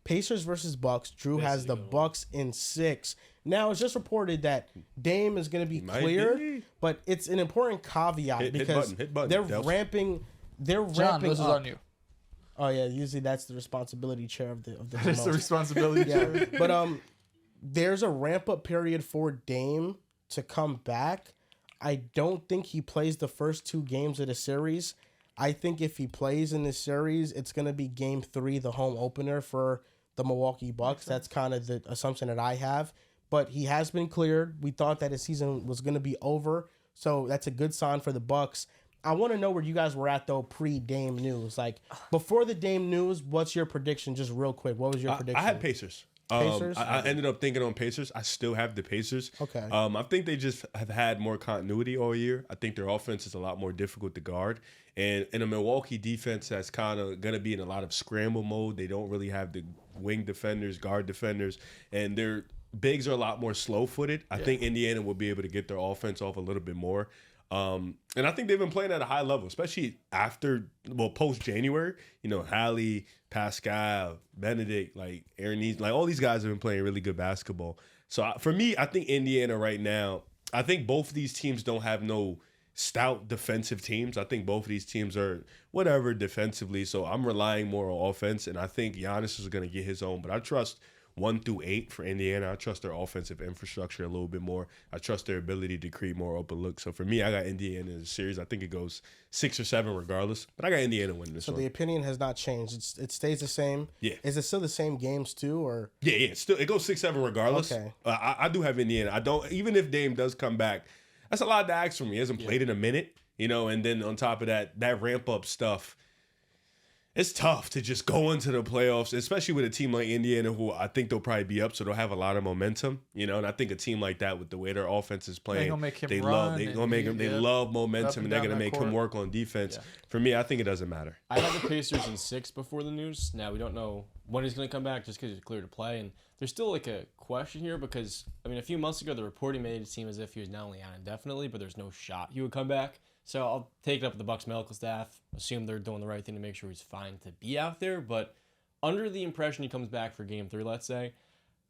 Pacers versus Bucks. Drew has the Bucks in 6. Now, it's just reported that Dame is going to be cleared, but it's an important caveat because they're ramping. They're John, ramping this is up. on you. Oh yeah, usually that's the responsibility chair of the. That's the responsibility chair. But there's a ramp up period for Dame to come back. I don't think he plays the first 2 games of the series. I think if he plays in this series, it's going to be Game 3, the home opener for the Milwaukee Bucks. That's kind of the assumption that I have. But he has been cleared. We thought that his season was going to be over, so that's a good sign for the Bucks. I want to know where you guys were at, though, pre-Dame news. Like, before the Dame news, what's your prediction? Just real quick, what was your prediction? I had Pacers. Pacers? I ended up thinking on Pacers. I still have the Pacers. Okay. I think they just have had more continuity all year. I think their offense is a lot more difficult to guard. And in a Milwaukee defense that's kind of going to be in a lot of scramble mode, they don't really have the wing defenders, guard defenders, and their bigs are a lot more slow-footed. I think Indiana will be able to get their offense off a little bit more. And I think they've been playing at a high level, especially post-January. You know, Hallie, Pascal, Benedict, like Aaron Nees, like all these guys have been playing really good basketball. So for me, I think Indiana right now, I think both of these teams don't have no stout defensive teams. I think both of these teams are whatever defensively. So I'm relying more on offense, and I think Giannis is going to get his own. But I trust 1 through 8 for Indiana. I trust their offensive infrastructure a little bit more. I trust their ability to create more open looks. So for me, I got Indiana in the series. I think it goes 6 or 7 regardless. But I got Indiana winning this one. So the opinion has not changed. It stays the same. Yeah. Is it still the same games too, or? Yeah. It goes 6-7 regardless. Okay. I do have Indiana. I don't, even if Dame does come back, that's a lot to ask from me. He hasn't played in a minute, and then on top of that ramp up stuff. It's tough to just go into the playoffs, especially with a team like Indiana, who I think they'll probably be up, so they'll have a lot of momentum, And I think a team like that, with the way their offense is playing, They're gonna make him they love momentum, and they're gonna make him work on defense. Yeah. For me, I think it doesn't matter. I had the Pacers in 6 before the news. Now we don't know when he's gonna come back, just because he's clear to play, and there's still like a question here because a few months ago the reporting made it seem as if he was not only out indefinitely, but there's no shot he would come back. So I'll take it up with the Bucks medical staff, assume they're doing the right thing to make sure he's fine to be out there. But under the impression he comes back for Game 3, let's say,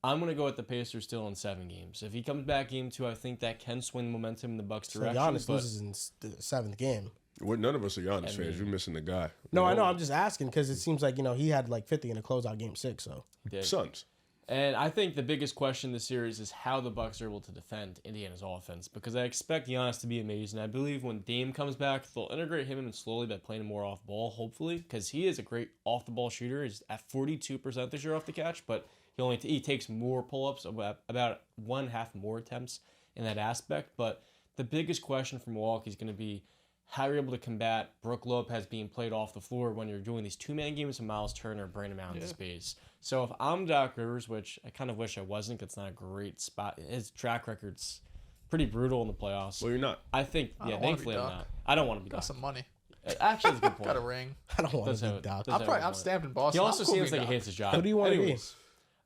I'm going to go with the Pacers still in 7 games. If he comes back Game 2, I think that can swing momentum in the Bucks' direction. So Giannis loses in the 7th game. None of us are Giannis fans. You're missing the guy. No, I know. I'm just asking because it seems like, he had like 50 in a closeout Game 6. So Suns. And I think the biggest question in this series is how the Bucks are able to defend Indiana's offense, because I expect Giannis to be amazing. I believe when Dame comes back, they'll integrate him in slowly by playing him more off ball, hopefully, because he is a great off the ball shooter. He's at 42% this year off the catch, but he takes more pull-ups, about 1/2 more attempts in that aspect. But the biggest question for Milwaukee is going to be how you're able to combat Brook Lopez being played off the floor when you're doing these 2-man games with Miles Turner bringing him out into space. So if I'm Doc Rivers, which I kind of wish I wasn't, 'cause it's not a great spot. His track record's pretty brutal in the playoffs. Well, you're not. I think, thankfully I'm not. I don't want to be Got Doc. some money. Actually, that's a good point. Got a ring. I don't want to be Doc. I'm stamped in Boston. He also seems like he hates his job. Who do you want to be?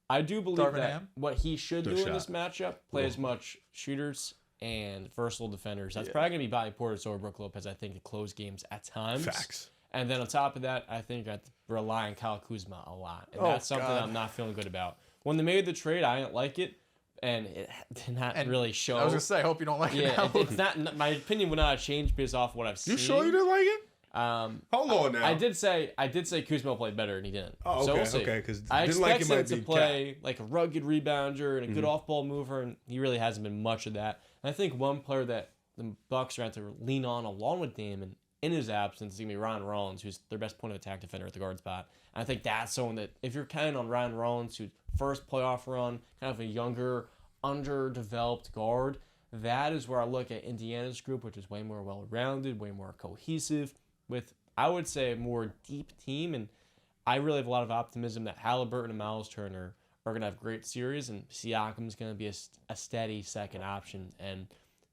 I do believe Darvin that Ham? what he should do in this matchup, play as much shooters and versatile defenders. That's probably going to be Bobby Portis over Brook Lopez, I think, to close games at times. Facts. And then on top of that, I think I have to rely on Kyle Kuzma a lot. And that's something I'm not feeling good about. When they made the trade, I didn't like it. And it did not really show. I was going to say, I hope you don't like it now. It's not, my opinion would not have changed based off what I've seen. You sure you didn't like it? Hold on now. I did say Kuzma played better, and he didn't. Oh, okay, so we'll see. okay. Because I expect him to play Cat. like a rugged rebounder and a good off-ball mover, and he really hasn't been much of that. And I think one player that the Bucks are going to have to lean on along with Dame, and in his absence, is going to be Ryan Rollins, who's their best point of attack defender at the guard spot. And I think that's someone that, if you're counting on Ryan Rollins, who's first playoff run, kind of a younger, underdeveloped guard, that is where I look at Indiana's group, which is way more well-rounded, way more cohesive, with, I would say, a more deep team. And I really have a lot of optimism that Halliburton and Miles Turner are going to have great series, and Siakam's going to be a steady second option. And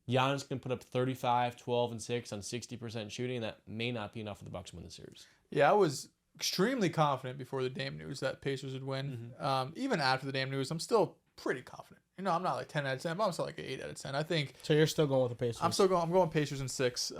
Giannis can put up 35, 12, and 6 on 60% shooting, and that may not be enough for the Bucks to win the series. Yeah, I was extremely confident before the Dame news that Pacers would win. Even after the Dame news, I'm still pretty confident. I'm not like 10 out of 10, but I'm still like an 8 out of 10. I think. So you're still going with the Pacers? I'm going Pacers in 6.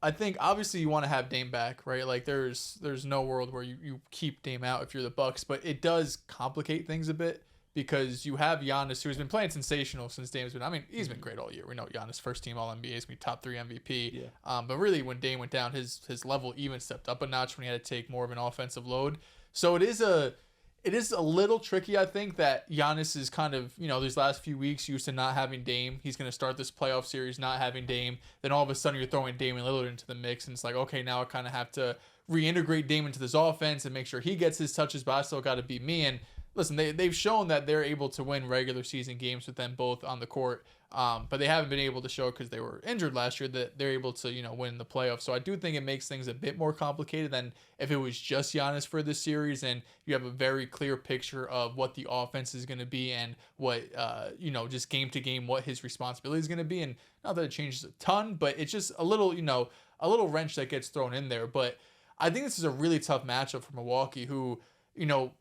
I think obviously you want to have Dame back, right? Like there's no world where you keep Dame out if you're the Bucks, but it does complicate things a bit because you have Giannis, who has been playing sensational since Dame's been. I mean, he's been great all year. We know Giannis, first team All NBA, is gonna be top 3 MVP. Yeah. But really, when Dame went down, his level even stepped up a notch when he had to take more of an offensive load. So it is a little tricky, I think, that Giannis is kind of, these last few weeks used to not having Dame. He's going to start this playoff series not having Dame. Then all of a sudden you're throwing Damian Lillard into the mix, and it's like, okay, now I kind of have to reintegrate Dame into this offense and make sure he gets his touches, but I still got to beat me. And listen, they've shown that they're able to win regular season games with them both on the court, but they haven't been able to show because they were injured last year that they're able to, win the playoffs. So I do think it makes things a bit more complicated than if it was just Giannis for this series and you have a very clear picture of what the offense is going to be and what, just game to game, what his responsibility is going to be. And not that it changes a ton, but it's just a little wrench that gets thrown in there. But I think this is a really tough matchup for Milwaukee, who,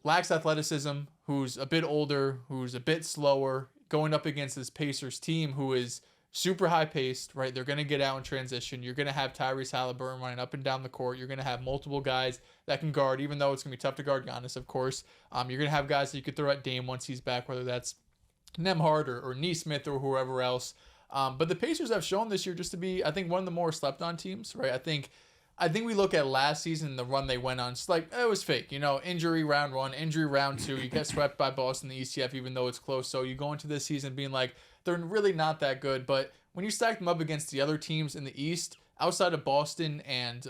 lacks athleticism, who's a bit older, who's a bit slower, going up against this Pacers team who is super high paced, right? They're going to get out in transition. You're going to have Tyrese Halliburton running up and down the court. You're going to have multiple guys that can guard, even though it's going to be tough to guard Giannis, of course. You're going to have guys that you could throw at Dame once he's back, whether that's Nemhard or Nesmith or whoever else. But the Pacers have shown this year just to be, I think, one of the more slept on teams, right? I think we look at last season, the run they went on. It's like, it was fake. Injury round 1, injury round 2. You get swept by Boston, the ECF, even though it's close. So you go into this season being like, they're really not that good. But when you stack them up against the other teams in the East, outside of Boston and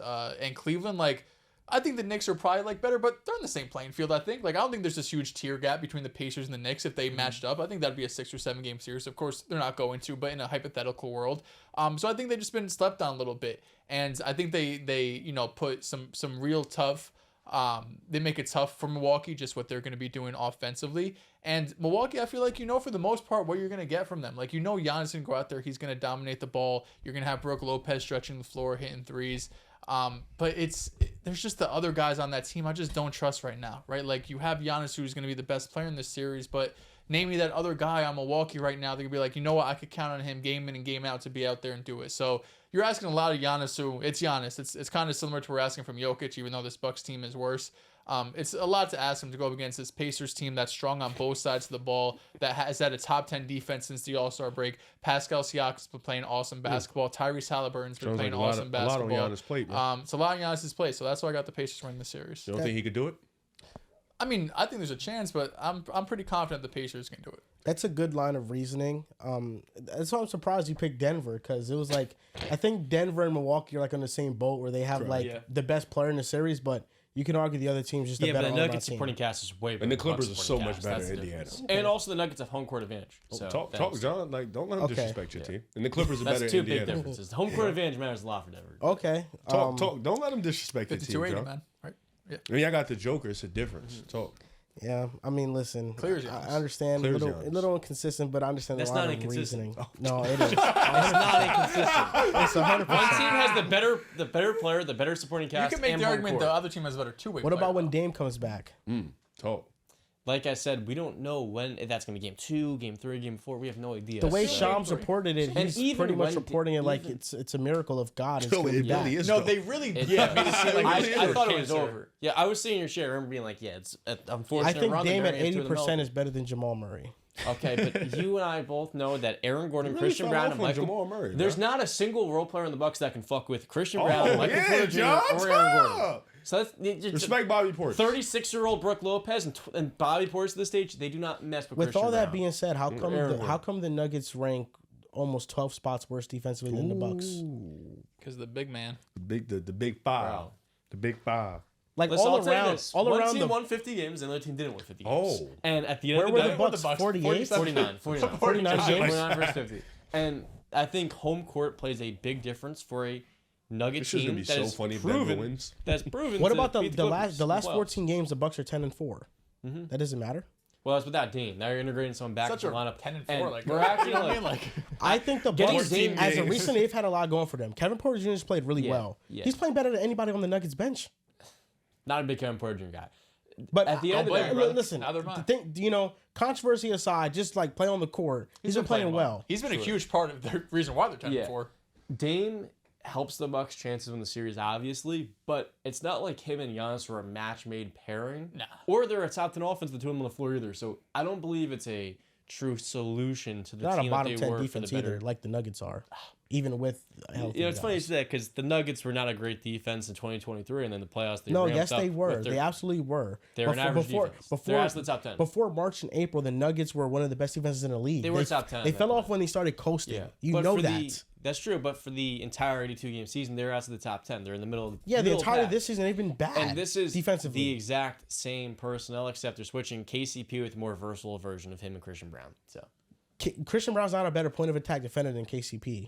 Cleveland, like, I think the Knicks are probably better, but they're in the same playing field, I think. I don't think there's this huge tier gap between the Pacers and the Knicks if they matched up. I think that'd be a 6 or 7 game series. Of course, they're not going to, but in a hypothetical world. So I think they've just been slept on a little bit. And I think they put some real tough, they make it tough for Milwaukee, just what they're going to be doing offensively. And Milwaukee, I feel like for the most part what you're going to get from them. Giannis can go out there, he's going to dominate the ball. You're going to have Brook Lopez stretching the floor, hitting threes. But there's just the other guys on that team I just don't trust right now, right? You have Giannis, who's going to be the best player in this series, but name me that other guy on Milwaukee right now. They're going to be like, what, I could count on him game in and game out to be out there and do it. So you're asking a lot of Giannis, who it's Giannis. It's kind of similar to what we're asking from Jokic, even though this Bucks team is worse. It's a lot to ask him to go up against this Pacers team that's strong on both sides of the ball, that has had a top 10 defense since the All-Star break. Pascal Siakam's been playing awesome basketball. Tyrese Halliburton's been playing awesome basketball. A lot on Giannis' plate, man. It's a lot on Giannis' plate, so that's why I got the Pacers winning the series. You don't think he could do it? I mean, I think there's a chance, but I'm pretty confident the Pacers can do it. That's a good line of reasoning. That's why I'm surprised you picked Denver, because it was I think Denver and Milwaukee are on the same boat where they have the best player in the series, but you can argue the other team's just a better all-around team. Yeah, but the Nuggets supporting cast is way better. And the Clippers are so much better in Indiana. Okay. And also the Nuggets have home court advantage. So talk, John. Don't let them disrespect your team. And the Clippers are better in Indiana. That's 2 big differences. The home court advantage matters a lot for Denver. Okay. Talk. Don't let them disrespect your team, 52-80, John. man. Right? Yeah. I mean, I got the Joker. It's a difference. Talk. Yeah, I mean, listen, Clear's I understand a little inconsistent, but I understand That's the line not of inconsistent. reasoning. No, it is. It's not inconsistent. It's 100%. One team has the better player, the better supporting cast. You can make and the home argument court. the other team has a better two-way. What about when though? Dame comes back? Talk. Like I said, we don't know if that's going to be game 2, game 3, game 4. We have no idea. The way So- Shams reported it, And he's even pretty much when- reporting it like even- it's a miracle of God. No, it really is. No, though. they really It- made it seem like I thought it was cancer. over. Yeah, I was sitting in your chair. I remember being like, it's unfortunate. I think run. Dame They're at gonna get through the 80% middle. is better than Jamal Murray. Okay, but you and I both know that Aaron Gordon, You really Christian fell Brown, off and on Michael. Jamal Murray, There's bro. not a single role player in the Bucks that can fuck with Christian Brown, Michael yeah, Porter Jr., John, or Aaron Gordon. stop. So that's Respect Bobby Portis. 36-year-old Brook Lopez and Bobby Portis to the stage. They do not mess with. With Christian all that Brown. being said, how come Aaron how come the Nuggets rank almost 12 spots worse defensively than the Bucks? Because the big man. The big five. Wow. The big five. Like Listen, all I'll tell you around, this. all One around team the won 50 games, and the other team didn't win 50 games. Oh. And at the end where of the were day, the Bucks? Bucks? 48, 49 49 games. 49 versus 50. And I think home court plays a big difference for a Nugget This is team gonna be that so is funny if Denver proven. wins. That's proven. What to about beat the Clippers last in the 14 games? The Bucks are 10-4. That doesn't matter. Well, that's without Dame. Now you're integrating someone back Such into a the lineup. 10-4. Like, we're acting you know what I like, mean? Like, I think the Getting Bucks, Dame as of games. recently, they've had a lot going for them. Kevin Porter Jr. has played really well. yeah. He's playing better than anybody on the Nuggets bench. not a big Kevin Porter Jr. guy. But At the end of the blame day, you, brother. listen, Neither am I. the thing, controversy aside, just like play on the court. He's been playing well. He's been a huge part of the reason why they're 10-4. Dame helps the Bucks' chances in the series, obviously, but it's not like him and Giannis are a match-made pairing. Nah. Or they're a top 10 offense, the two of them on the floor either. So I don't believe it's a true solution to the Not a team that bottom they 10 were for the defense better. either, like the Nuggets are, even with healthy You know, it's funny you guys. say that because the Nuggets were not a great defense in 2023, and then the playoffs they No, ramped yes, up they were. with their- They absolutely were. They're an average defense. They're outside the top 10. Before March and April, the Nuggets were one of the best defenses in the league. They were top 10 They at that fell off point. when they started coasting. Yeah, You But know for that. That's true, but for the entire 82-game season, they're outside the top 10. They're in the middle. Yeah, the middle entirety of pack. this season they've been bad. And this is defensively. the exact same personnel, except they're switching KCP with a more versatile version of him and Christian Brown. So, Christian Brown's not a better point of attack defender than KCP.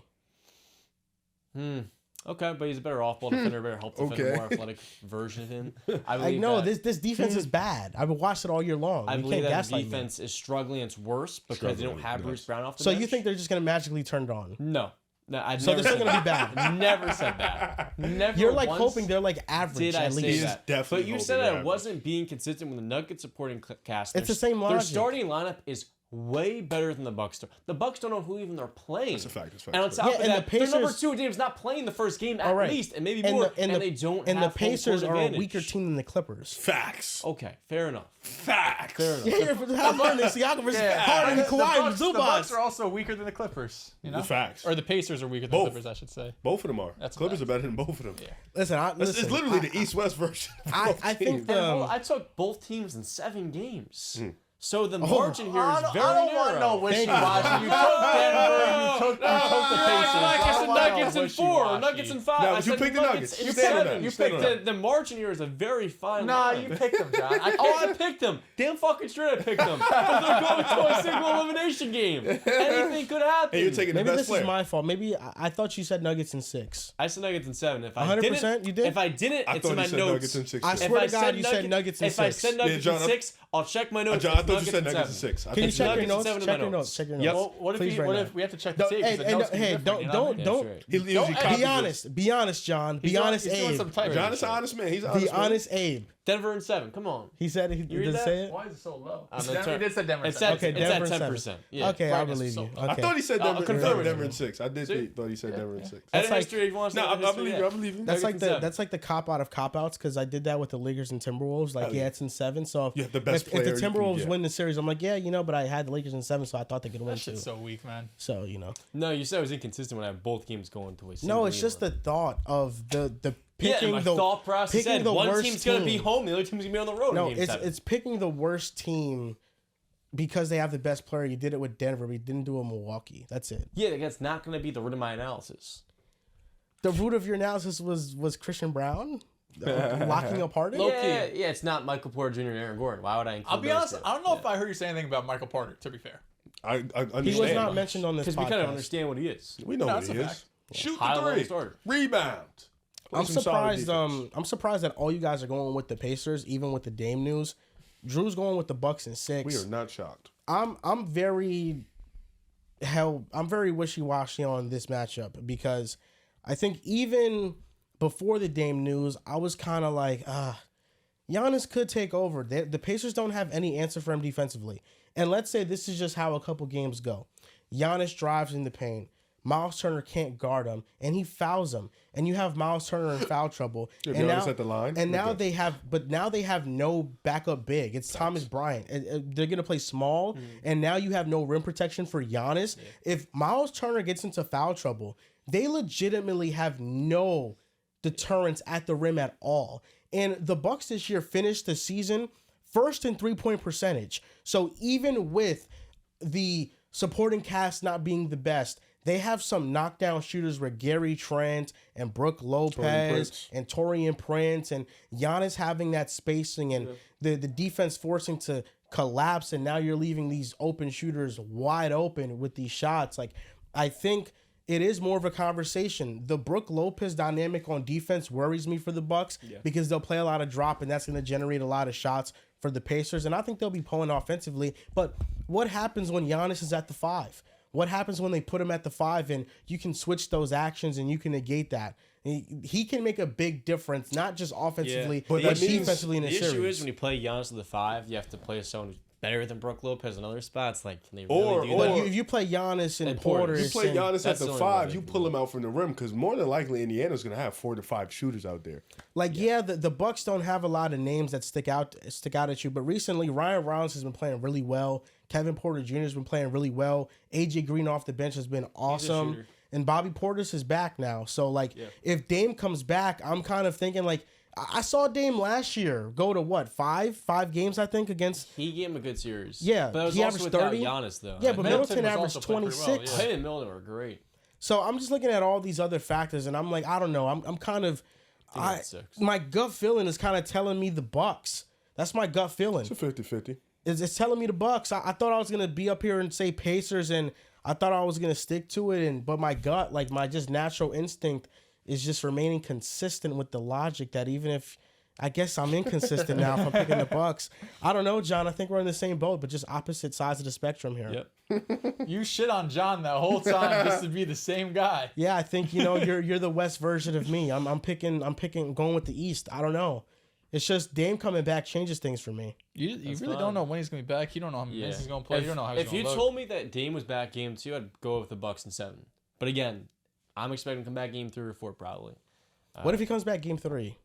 okay, but he's a better off-ball defender, better help defender, Okay. more athletic version of him. I I believe know that, this defense is bad. I've watched it all year long. I You believe can't that the gaslight me. defense is struggling. It's worse because they don't Struggling, have yes. Bruce Brown off the So bench. you think they're just gonna magically turn it on? No, I So never they're still said gonna be that. bad. Never said that. Never. You're like once hoping they're like average did I at say least. that? definitely But you hoping said they're I average. wasn't being consistent with the Nuggets supporting cast. It's the same Their logic. starting lineup is way better than the Bucks. The Bucks don't know who even they're playing. That's a fact. That's a fact. And on That's top Yeah, of and that, the their number Pacers- 2 team's not playing the first game at All right. least, and maybe And more. the- and the- they don't And have the Pacers home are court a advantage. weaker team than the Clippers. Facts. Okay, fair enough. Facts. Fair enough. Yeah, Harden and Siakam versus Harden and The Kawhi and Bucks Zubac. are also weaker than the Clippers. You know? The facts. Or the Pacers are weaker than Both. the Clippers, I should say. Both of them are. That's a Clippers fact. are better than both of them. Listen, It's literally the East-West version. of I both think teams. the I took both teams in 7 games. So the Oh. margin here is very I don't want narrow. no wishy-washy. You took Denver, you took the Pacers. Nuggets I and don't want no Nuggets in 4, wishy-washy. Nuggets in 5. No, I but you said picked the Nuggets. in You stand on 7. that. You You stand picked on that. the margin here is a very fine Nah, line. you picked them, John. I picked them. Damn fucking straight I picked them. But they're going to a single elimination game. Anything could happen. And you're taking the maybe best this player. is my fault. Maybe I thought you said Nuggets in 6. I said Nuggets in 7. If I 100% didn't, you did? If I didn't, I it's thought in my you said notes. Nuggets in 6. I too. swear If to I God, said you said Nuggets in If I 6. said Nuggets John, in 6, I'll check my notes. John, I It's thought you Nuggets said in Nuggets in 7. 6. I Can you thought check your Nuggets in notes? 7 in Check my your notes. notes. Check your Yep. notes. Well, what if, Please right what now. if we have to check the Don't- tape? hey, 'cause the hey, notes no, can be hey, different, you know? don't, Yeah, don't. that's right. He usually Don't- copies Be it. honest. Be honest, John. Be He's doing- honest, he's doing Abe. some typing. John is an honest man. He's an honest Be man. honest, Abe. Denver in 7. Come on. He said he read did that? say it. Why is it so low? I'm Denver, he did say Denver. It's said- at, Okay, it's Denver at in 10%. Yeah. Okay, I brightness believe is so you. low. Okay. I thought he said I'll Denver, confirm it. Denver in 6. I did See? thought he said Denver in 6. Edit like- history if you want to No, say I history, believe yeah. you. I believe you. That's like Nuggets in 7. that's like the cop out of cop outs because I did that with the Lakers and Timberwolves. Like, Hell yeah, yeah. it's in 7. So You have the best if player the you can Timberwolves get. win the series, I'm like, yeah, but I had the Lakers in 7, so I thought they could win That too. shit's so weak, man. So No, you said it was inconsistent when I have both games going to a single no, it's just the thought of the picking my the thought process picking said the one worst team's going to be team. home, the other team's going to be on the road. No, in game 7. it's picking the worst team because they have the best player. You did it with Denver, but you didn't do it with Milwaukee. That's it. Yeah, that's not going to be the root of my analysis. The root of your analysis was Christian Brown locking up Harden. Yeah, it's not Michael Porter Jr. and Aaron Gordon. Why would I include I'll be those honest. two? I don't know if I heard you say anything about Michael Porter. To be fair, I understand. He was not mentioned on this Because podcast. we kind of understand what he is. We know No, what that's he a is. fact. Shoot High-level the 3. starter. Rebound. Play I'm some solid surprised. defense. I'm surprised that all you guys are going with the Pacers, even with the Dame news. Drew's going with the Bucks in 6. We are not shocked. I'm very wishy-washy on this matchup because I think even before the Dame news, I was kind of like, Giannis could take over. The Pacers don't have any answer for him defensively. And let's say this is just how a couple games go. Giannis drives in the paint. Miles Turner can't guard him, and he fouls him. And you have Miles Turner in foul trouble. If and Giannis at the line, and we're now good. they have no backup big. It's Thomas Bryant. They're gonna play small, and now you have no rim protection for Giannis. If Miles Turner gets into foul trouble, they legitimately have no deterrence at the rim at all. And the Bucks this year finished the season first in 3-point percentage. So even with the supporting cast not being the best, they have some knockdown shooters with Gary Trent and Brooke Lopez and Taurean Prince and Giannis having that spacing and the defense forcing to collapse, and now you're leaving these open shooters wide open with these shots. Like, I think it is more of a conversation. The Brooke Lopez dynamic on defense worries me for the Bucks because they'll play a lot of drop, and that's going to generate a lot of shots for the Pacers. And I think they'll be pulling offensively. But what happens when Giannis is at the 5? What happens when they put him at the 5 and you can switch those actions and you can negate that? He can make a big difference, not just offensively, but that means- defensively in The the series. issue is when you play Giannis at the 5, you have to play someone who's better than Brook Lopez in other spots? Like, can they Or- really do or- that? If you play Giannis and And Porter. Porter, You play Giannis at That's the the only 5, way you they can pull do him out from the rim because more than likely Indiana's going to have 4 to 5 shooters out there. the Bucks don't have a lot of names that stick out at you, but recently Ryan Rollins has been playing really well. Kevin Porter Jr. has been playing really well. AJ Green off the bench has been awesome. shooter. And Bobby Portis is back now. So like if Dame comes back, I'm kind of thinking like I saw Dame last year go to what, five games I think against. He gave him a good series. Yeah, but it was he also averaged without 30. Giannis though. Yeah, but Middleton Middleton was averaged also playing pretty well, 26. yeah. Him and Milton were great. So I'm just looking at all these other factors, and I'm like, I don't know. I'm kind of, that's 6. my gut feeling is kind of telling me the Bucks. That's my gut feeling. It's a 50-50. It's telling me the Bucks. I thought I was gonna be up here and say Pacers, and I thought I was gonna stick to it, but my gut, like my just natural instinct, is just remaining consistent with the logic that even if I guess I'm inconsistent now if I'm picking the Bucks. I don't know, John. I think we're in the same boat, but just opposite sides of the spectrum here. Yep. You shit on John that whole time just to be the same guy. Yeah, I think you're the West version of me. I'm going with the East. I don't know. It's just Dame coming back changes things for me. You really fine. don't know when he's gonna be back. You don't know how many minutes he's gonna play. You don't know how he's If gonna you look. told me that Dame was back game 2, I'd go with the Bucks in 7. But again, I'm expecting him to come back game 3 or 4 probably. What if he comes back game 3?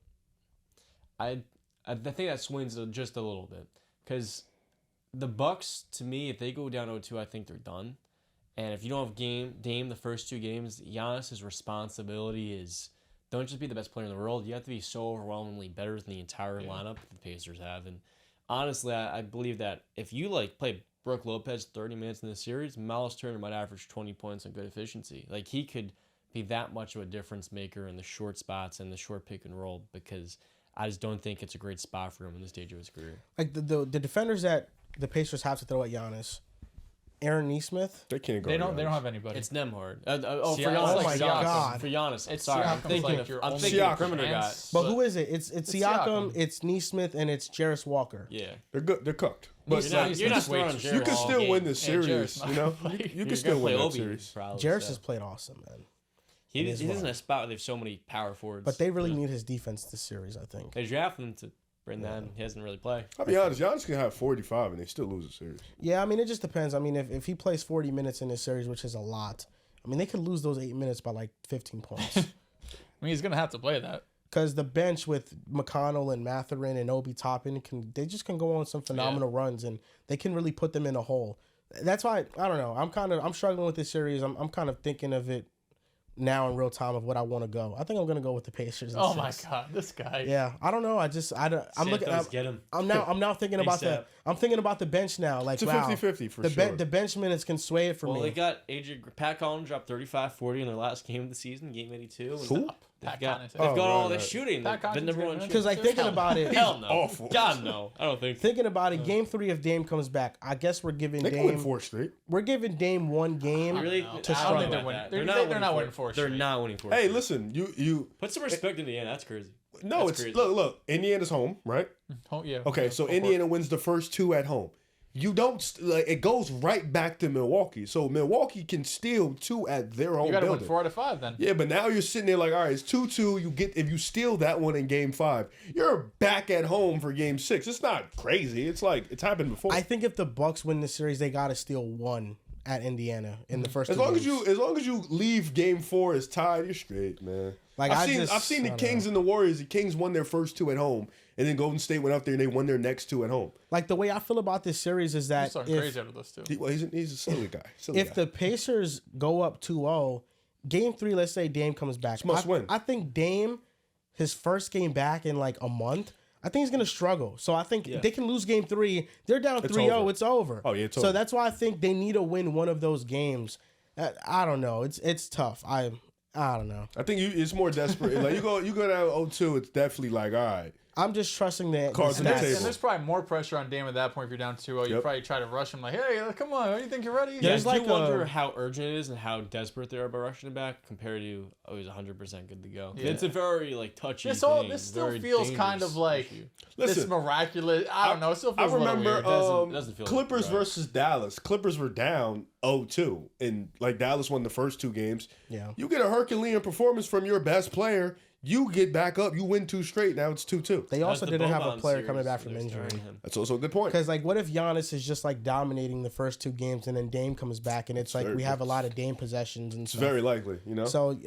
I think that swings just a little bit because the Bucks, to me, if they go down 0-2, I think they're done. And if you don't have Dame the first 2 games, Giannis's responsibility is don't just be the best player in the world. You have to be so overwhelmingly better than the entire lineup that the Pacers have. And honestly, I believe that if you play Brook Lopez 30 minutes in the series, Miles Turner might average 20 points on good efficiency. Like he could be that much of a difference maker in the short spots and the short pick and roll because I just don't think it's a great spot for him in this stage of his career. Like the defenders that the Pacers have to throw at Giannis, Aaron Nesmith. They can't go. They don't have anybody. It's Nemhard. For Siakam. Giannis. Oh my Giannis. God. For Giannis. It's Sorry, I'm Siakam's thinking like your I'm only thinking Siakam. perimeter guy. chance. But who is it? It's Siakam, Siakam. it's Nesmith, and it's Jarris Walker. Yeah. They're good. They're cooked. But You're not just way throwing too- you Jarrett can all still game. win this Yeah, series. Jarrett's You know, not you You're can still gonna win play that Obi, series. probably, Jarris so. has played awesome, man. He's in a spot where they have so many power forwards. But they really need his defense this series, I think. They drafted him to bring that. He doesn't really play. I'll be honest. Giannis can have 45 and they still lose the series. Yeah, I mean, it just depends. I mean, if he plays 40 minutes in this series, which is a lot, I mean, they could lose those 8 minutes by like 15 points. I mean, he's gonna have to play that. Because the bench with McConnell and Mathurin and Obi Toppin, they just can go on some phenomenal runs, and they can really put them in a hole. That's why, I don't know, I'm struggling with this series. I'm kind of thinking of it now in real time of what I want to go. I think I'm going to go with the Pacers. Oh my God, this guy. Yeah, I don't know. I'm looking. Get him. I'm now thinking about ASAP. I'm thinking about the bench now. Like, It's a wow, 50-50 for the sure. the bench minutes can sway it for Well, me. they got Pat Collins dropped 35-40 in their last game of the season, game 82. And Who? They've Pat got Connaughton. they've Oh, got all right, this right. shooting. Pat The Connaughton's number one good. Because like thinking about it, Hell no. Awful. God no. I don't think. thinking about it, game 3 if Dame comes back, I guess we're giving They can win Dame 4 straight. we're giving Dame one game. Really? To I don't struggle. think They're winning. winning. They're not winning 4 They're straight. not winning 4. Hey, listen, you Put some respect in the end. That's crazy. no, That's it's crazy. look. Indiana's home, right? Oh yeah. Okay, so Go for it. Indiana wins the first 2 at home. You don't it goes right back to Milwaukee. So Milwaukee can steal 2 at their own You got to win building. 4 out of 5 then. Yeah, but now you're sitting there like, all right, it's 2-2. You get if you steal that one in game 5, you're back at home for game 6. It's not crazy. It's like it's happened before. I think if the Bucks win the series, they got to steal one at Indiana in the first. As 2 long games. as you leave game 4 as tied, you're straight, man. Like, I've I seen the don't Kings know. and the Warriors. The Kings won their first 2 at home, and then Golden State went out there and they won their next 2 at home. Like the way I feel about this series is You're that starting crazy out of those two. He's a silly guy. if the Pacers go up 2-0, game 3, let's say Dame comes back, It's must win. I think Dame, his first game back in like a month, I think he's gonna struggle. So I think they can lose game 3. They're down 3-0. over. It's over. Oh, yeah, it's so over. that's why I think they need to win one of those games. I don't know. It's tough. I don't know. I think it's more desperate. Like you go down 0-2, it's definitely like, all right. I'm just trusting that. Cards on the stats. table. And there's probably more pressure on Dame at that point if you're down 2-0. You Yep. probably try to rush him like, hey, come on, you think you're ready? Yeah, There's I like do wonder a- how urgent it is and how desperate they are by rushing it back compared to he's 100% good to go. Yeah. It's a very touchy. This thing, still very feels kind dangerous of like issue. this Listen, miraculous. I don't know. It still I feels a little remember weird. Doesn't feel Clippers right. versus Dallas. Clippers were down 0-2, and like Dallas won the first 2 games. Yeah. You get a Herculean performance from your best player, You get back up. You win 2 straight. Now it's 2-2. They also didn't have a player coming back from injury. That's also a good point. Because like, what if Giannis is just like dominating the first 2 games and then Dame comes back and it's like we have a lot of Dame possessions and It's stuff. very likely, you know. So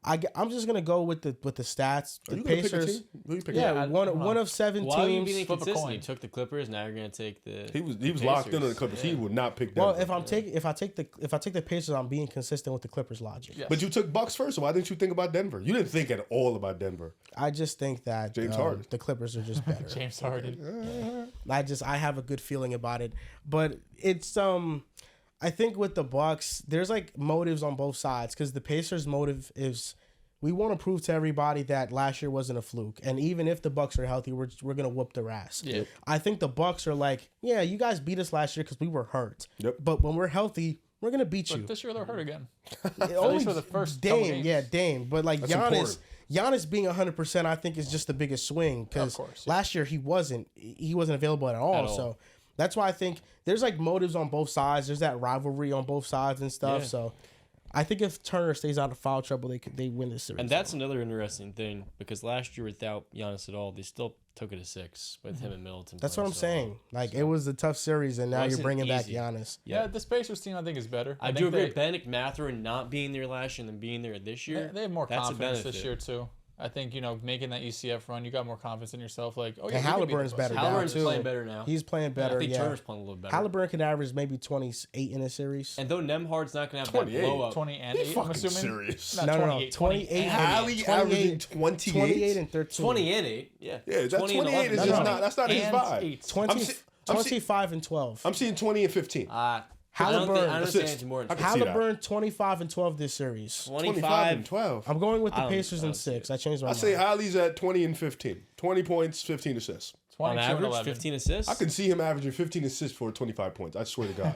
I'm just gonna go with the stats. Are The you gonna pick a Pacers. team? Who you picking? Yeah, one of 7 Why are you teams. being Flip a inconsistent? coin. You took the Clippers. Now you're gonna take the. He was locked in on the Clippers. He would not pick Denver. Well, if I take the Pacers, I'm being consistent with the Clippers logic. Yes. But you took Bucks first, so why didn't you think about Denver? You didn't think at all about Denver. I just think that James Harden. the Clippers are just better. James Harden. I have a good feeling about it, but it's I think with the Bucks, there's like motives on both sides because the Pacers' motive is we want to prove to everybody that last year wasn't a fluke, and even if the Bucks are healthy, we're gonna whoop their ass. Yeah. I think the Bucks are like, yeah, you guys beat us last year because we were hurt. Yep. But when we're healthy, we're gonna beat you. But this year they're hurt again. Only for the first couple Dame, games. yeah, Dame. But like That's Giannis, important. Giannis being 100%, I think is just the biggest swing because course, yeah. last year he wasn't available at all. So that's why I think there's like motives on both sides. There's that rivalry on both sides and stuff. Yeah. So I think if Turner stays out of foul trouble, they win this series. And that's another interesting thing because last year without Giannis at all, they still took it to 6 with him and Middleton. That's what playing I'm so saying. well. Like it was a tough series, and now you're Wasn't bringing back easy. Giannis. Yeah, this Pacers team I think is better. I do agree. Bennett Mathurin not being there last year and then being there this year. They have more that's a confidence this benefit. year too. I think making that ECF run, you got more confidence in yourself. Like, oh yeah, And we can beat Halliburton's the better Bucks. now Halliburton's too. playing better now. He's playing better. I think yeah. Turner's playing a little better. Halliburton can average maybe 28 in a series. And though Nemhard's not going to have 28. that blow up. 20 and Be 8, I'm fucking assuming. serious. Not No, 28, 28. Hallie averaging 28. 28 and 13. 20 and 8. Yeah. Yeah, that 20 and 28 is 11. just not. That's not his And vibe. 8. 20, I'm see- 25 and 12. I'm seeing 20 and 15. I don't Halliburton- understand Assist. more. I can see that. Halliburton 25 and 12 this series. 25 and 12. I'm going with the I don't- Pacers I in don't see 6. I changed my I mind. say Hallie's at 20 and 15. 20 points, 15 assists. 22 On and average, 11. 15 assists. I can see him averaging 15 assists for 25 points. I swear to God.